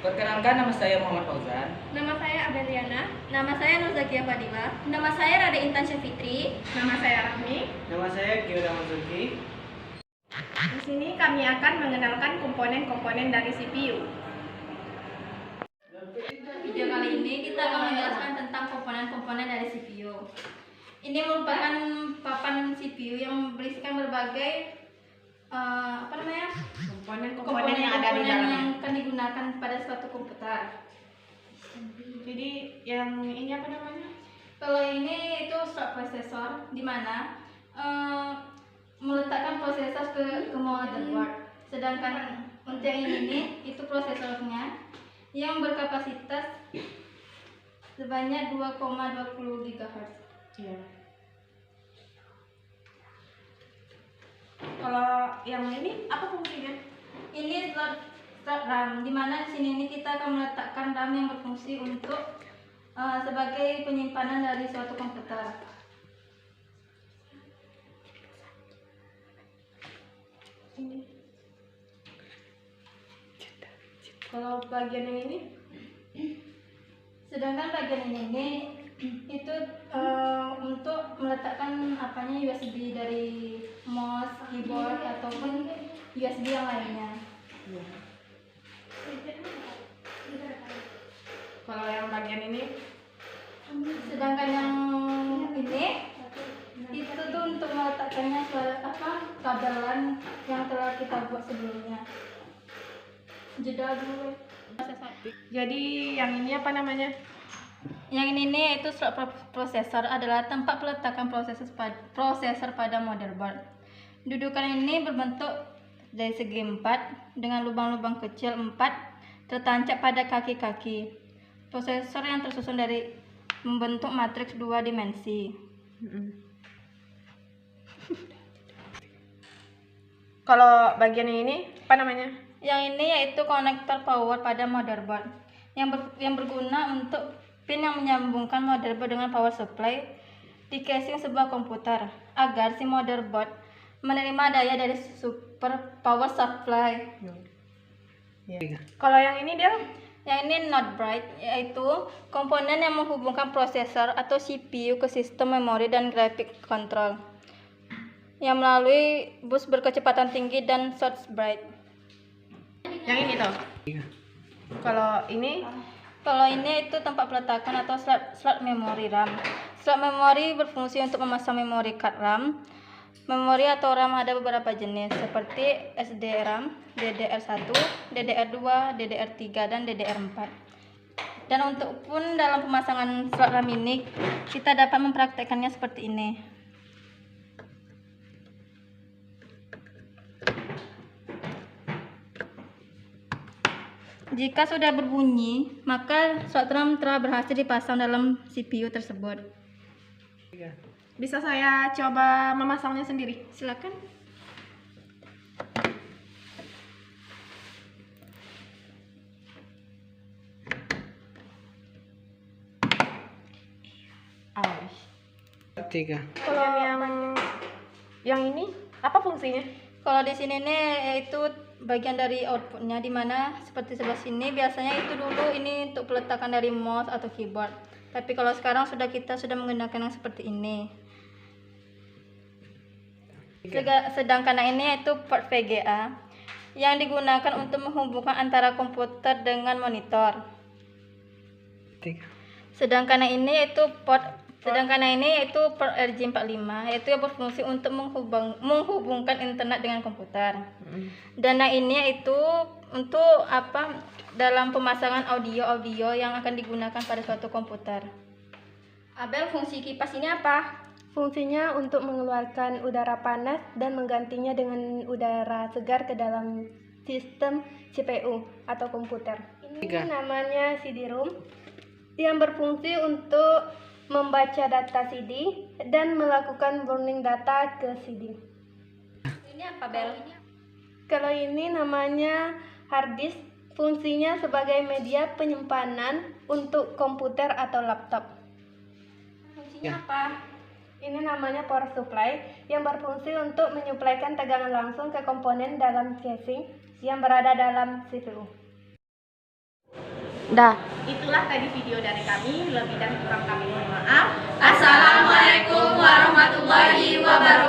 Perkenalkan, nama saya Muhammad Fauzan. Nama saya Abeliana. Nama saya Nurzakia Fadila. Nama saya Rada Intan Syafitri. Nama saya Rahmi. Nama saya Gilda Mazurki. Di sini kami akan mengenalkan komponen-komponen dari CPU. Video kali ini kita akan menjelaskan tentang komponen-komponen dari CPU. Ini merupakan papan CPU yang berisikan berbagai Komponen yang ada di dalamnya. yang akan digunakan pada suatu komputer. Jadi yang ini apa namanya? Kalau ini itu slot prosesor, di mana meletakkan prosesor ke motherboard. Sedangkan untuk yang ini itu prosesornya yang berkapasitas sebanyak 2,20 GHz. Iya. Kalau yang ini apa fungsinya? Ini slot RAM, di mana di sini kita akan meletakkan RAM yang berfungsi untuk sebagai penyimpanan dari suatu komputer. Ini. Kalau bagian yang ini? Sedangkan bagian ini itu untuk meletakkan USB dari mouse, keyboard ataupun USB yang lainnya. Kalau yang bagian ini? Sedangkan yang ini itu tuh untuk meletakkannya kabelan yang telah kita buat sebelumnya. Jeda dulu. Jadi yang ini apa namanya? Yang ini yaitu slot prosesor adalah tempat peletakan prosesor pada motherboard. Dudukan ini berbentuk dari segi 4 dengan lubang-lubang kecil 4 tertancap pada kaki-kaki. Prosesor yang tersusun dari membentuk matriks 2 dimensi. Kalau bagian yang ini apa namanya? Yang ini yaitu konektor power pada motherboard yang berguna untuk pin yang menyambungkan motherboard dengan power supply di casing sebuah komputer agar si motherboard menerima daya dari super power supply. Kalau yang ini dia? Yang ini not bright, yaitu komponen yang menghubungkan prosesor atau CPU ke sistem memori dan graphic control yang melalui bus berkecepatan tinggi dan short bright. Yang ini toh? Kalau ini? Kalau ini itu tempat peletakan atau slot memori RAM. Slot memori berfungsi untuk memasang memori card RAM. Memori atau RAM ada beberapa jenis seperti SDRAM, DDR1, DDR2, DDR3, dan DDR4. Dan untuk pun dalam pemasangan slot RAM ini kita dapat mempraktekkannya seperti ini. Jika sudah berbunyi, maka slot RAM telah berhasil dipasang dalam CPU tersebut. Bisa saya coba memasangnya sendiri? Silakan. Kalau yang ini apa fungsinya? Kalau di sini nih yaitu bagian dari outputnya, dimana seperti sebelah sini biasanya itu dulu ini untuk peletakan dari mouse atau keyboard. Tapi kalau sekarang kita sudah menggunakan yang seperti ini. Sedangkan yang ini yaitu port VGA yang digunakan untuk menghubungkan antara komputer dengan monitor. Sedangkan yang ini yaitu port RJ45, yaitu yang berfungsi untuk menghubungkan internet dengan komputer. Dan yang ini yaitu untuk dalam pemasangan audio yang akan digunakan pada suatu komputer. Abel, fungsi kipas ini apa? Fungsinya untuk mengeluarkan udara panas dan menggantinya dengan udara segar ke dalam sistem CPU atau komputer. Ini namanya CD-ROM yang berfungsi untuk membaca data CD dan melakukan burning data ke CD. Ini apa, Bel? Kalau ini namanya hard disk, fungsinya sebagai media penyimpanan untuk komputer atau laptop. Fungsinya apa? Ini namanya power supply yang berfungsi untuk menyuplaikan tegangan langsung ke komponen dalam casing yang berada dalam CPU. Dah. Itulah tadi video dari kami, lebih dan kurang kami mohon maaf. Assalamualaikum warahmatullahi wabarakatuh.